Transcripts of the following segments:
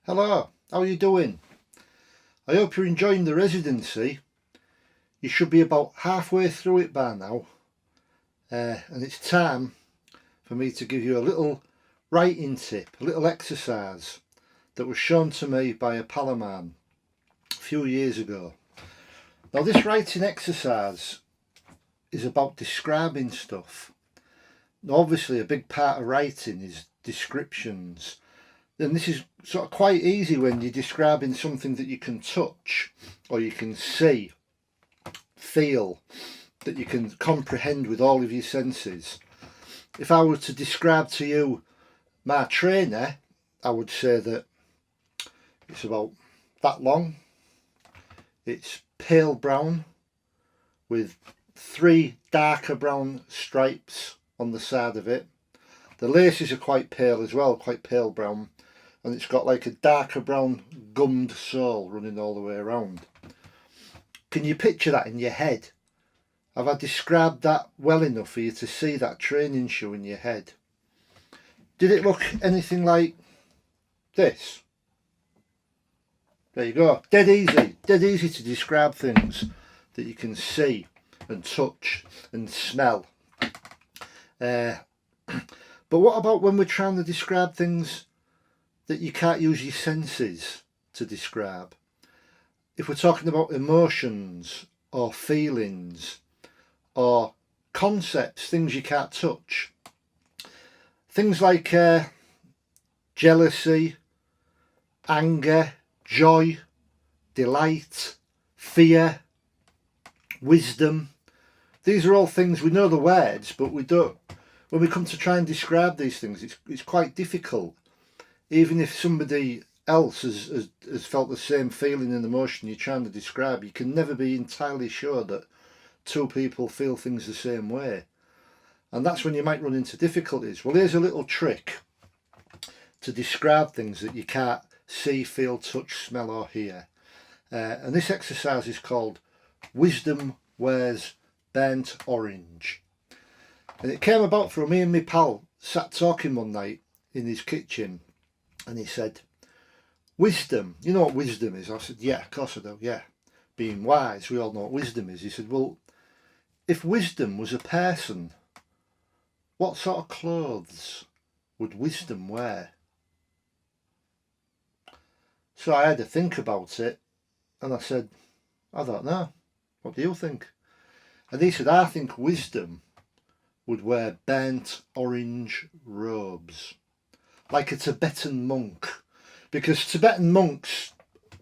Hello, how are you doing? I hope you're enjoying the residency. You should be about halfway through it by now. And it's time for me to give you a little writing tip, a little exercise that was shown to me by a pal of mine a few years ago. Now this writing exercise is about describing stuff. Now obviously a big part of writing is descriptions. And this is sort of quite easy when you're describing something that you can touch or you can see, feel, that you can comprehend with all of your senses. If I were to describe to you my trainer, I would say that it's about that long. It's pale brown with 3 darker brown stripes on the side of it. The laces are quite pale as well, quite pale brown. And it's got like a darker brown gummed sole running all the way around. Can you picture that in your head? Have I described that well enough for you to see that training shoe in your head? Did it look anything like this? There you go. Dead easy to describe things that you can see and touch and smell. But what about when we're trying to describe things that you can't use your senses to describe? If we're talking about emotions or feelings or concepts, things you can't touch, things like jealousy, anger, joy, delight, fear, wisdom. These are all things, we know the words, but we don't. When we come to try and describe these things, it's quite difficult. Even if somebody else has felt the same feeling and emotion you're trying to describe, you can never be entirely sure that two people feel things the same way. And that's when you might run into difficulties. Well, here's a little trick to describe things that you can't see, feel, touch, smell or hear. And this exercise is called Wisdom Wears Burnt Orange. And it came about from me and my pal sat talking one night in his kitchen. And he said, wisdom, you know what wisdom is? I said, yeah, of course I do, yeah. Being wise, we all know what wisdom is. He said, well, if wisdom was a person, what sort of clothes would wisdom wear? So I had to think about it, and I said, I don't know. What do you think? And he said, I think wisdom would wear burnt orange robes, like a Tibetan monk, because Tibetan monks,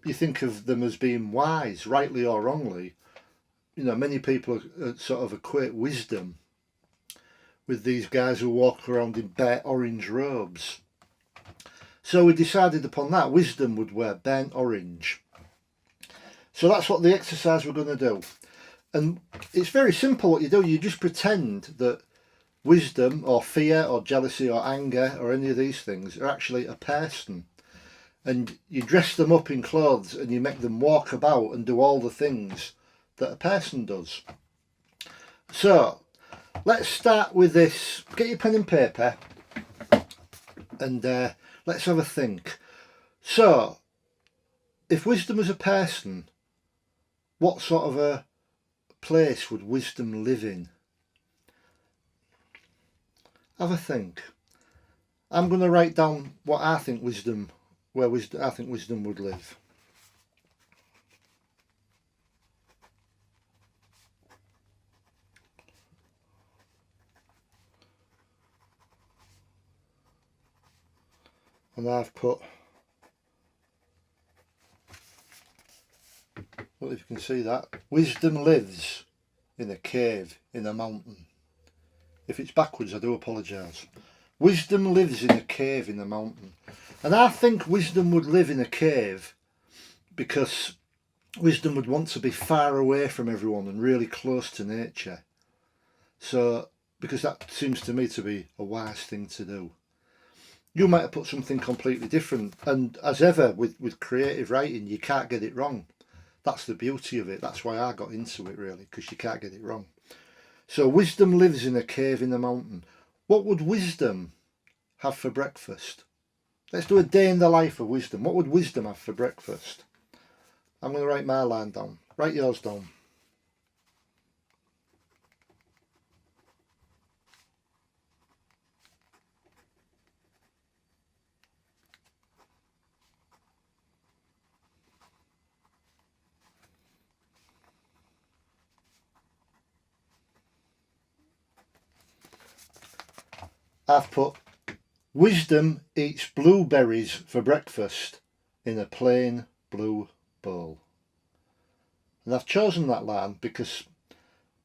you think of them as being wise, rightly or wrongly. You know, many people sort of equate wisdom with these guys who walk around in burnt orange robes. So we decided upon that. Wisdom would wear burnt orange. So that's what the exercise we're going to do. And it's very simple what you do. You just pretend that wisdom or fear or jealousy or anger or any of these things are actually a person, and you dress them up in clothes and you make them walk about and do all the things that a person does. So let's start with this. Get your pen and paper and let's have a think. So if wisdom was a person, what sort of a place would wisdom live in? Have a think. I'm going to write down what I think wisdom would live. And I've put, well, if you can see that, wisdom lives in a cave in a mountain. If it's backwards, I do apologise. Wisdom lives in a cave in a mountain. And I think wisdom would live in a cave because wisdom would want to be far away from everyone and really close to nature. So, because that seems to me to be a wise thing to do. You might have put something completely different. And as ever with creative writing, you can't get it wrong. That's the beauty of it. That's why I got into it, really, because you can't get it wrong. So wisdom lives in a cave in the mountain. What would wisdom have for breakfast? Let's do a day in the life of Wisdom. What would Wisdom have for breakfast? I'm going to write my line down. Write yours down. I've put Wisdom eats blueberries for breakfast in a plain blue bowl. And I've chosen that line because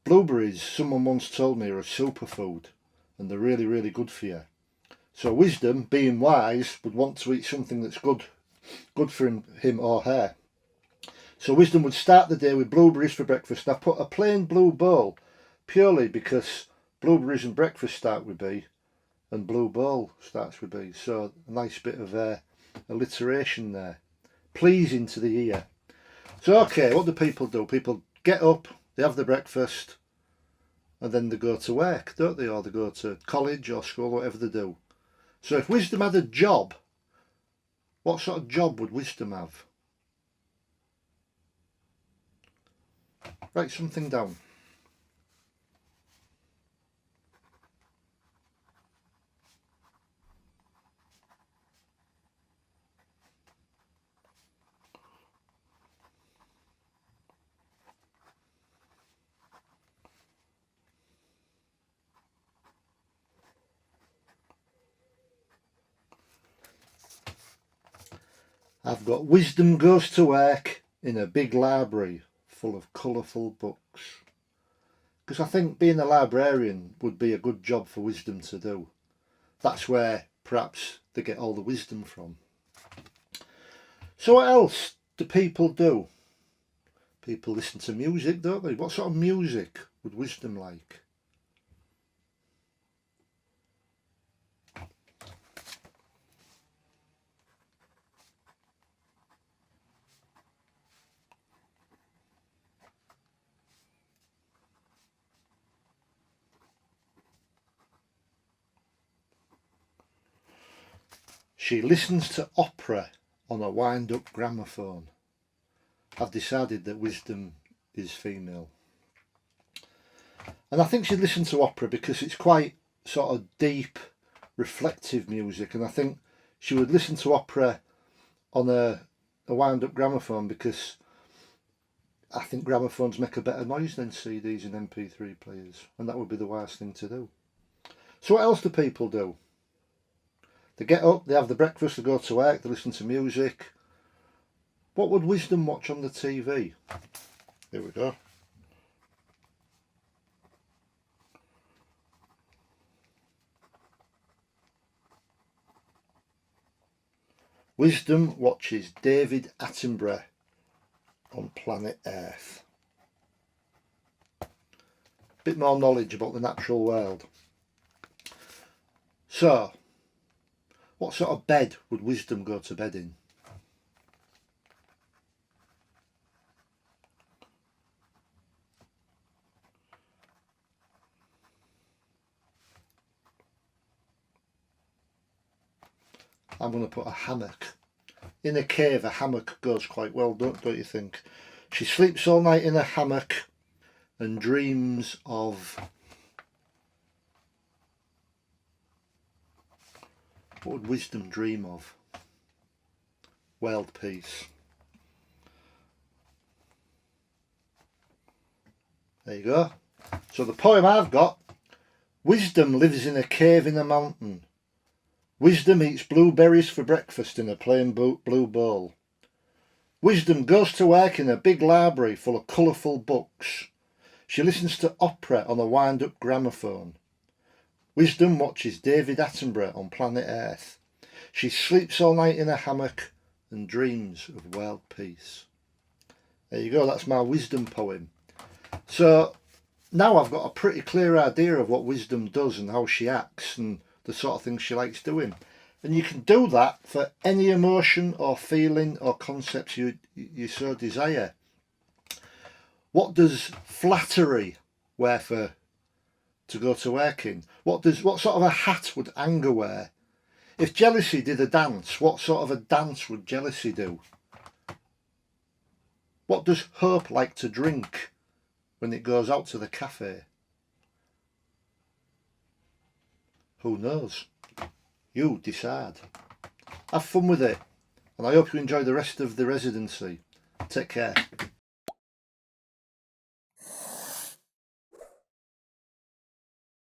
blueberries, someone once told me, are a superfood and they're really, really good for you. So Wisdom, being wise, would want to eat something that's good for him or her. So Wisdom would start the day with blueberries for breakfast. I've put a plain blue bowl purely because blueberries and breakfast start with B and blue bowl starts with B. So a nice bit of alliteration there. Pleasing to the ear. So okay, what do? People get up, they have their breakfast, and then they go to work, don't they? Or they go to college or school, whatever they do. So if Wisdom had a job, what sort of job would Wisdom have? Write something down. I've got Wisdom goes to work in a big library full of colourful books. Because I think being a librarian would be a good job for Wisdom to do. That's where perhaps they get all the wisdom from. So what else do people do? People listen to music, don't they? What sort of music would Wisdom like? She listens to opera on a wind-up gramophone. I've decided that Wisdom is female. And I think she'd listen to opera because it's quite sort of deep, reflective music. And I think she would listen to opera on a wind-up gramophone because I think gramophones make a better noise than CDs and MP3 players. And that would be the wise thing to do. So what else do people do? They get up, they have the breakfast, they go to work, they listen to music. What would Wisdom watch on the TV? Here we go. Wisdom watches David Attenborough on Planet Earth. Bit more knowledge about the natural world. So, what sort of bed would Wisdom go to bed in? I'm going to put a hammock. In a cave, a hammock goes quite well, don't you think? She sleeps all night in a hammock and dreams of... What would Wisdom dream of? World peace. There you go. So the poem I've got, Wisdom lives in a cave in a mountain. Wisdom eats blueberries for breakfast in a plain blue bowl. Wisdom goes to work in a big library full of colourful books. She listens to opera on a wind-up gramophone. Wisdom watches David Attenborough on Planet Earth. She sleeps all night in a hammock and dreams of world peace. There you go, that's my Wisdom poem. So now I've got a pretty clear idea of what Wisdom does and how she acts and the sort of things she likes doing. And you can do that for any emotion or feeling or concepts you so desire. What does flattery wear to go to work in? What sort of a hat would anger wear? If jealousy did a dance, what sort of a dance would jealousy do? What does hope like to drink when it goes out to the cafe? Who knows? You decide. Have fun with it, and I hope you enjoy the rest of the residency. Take care.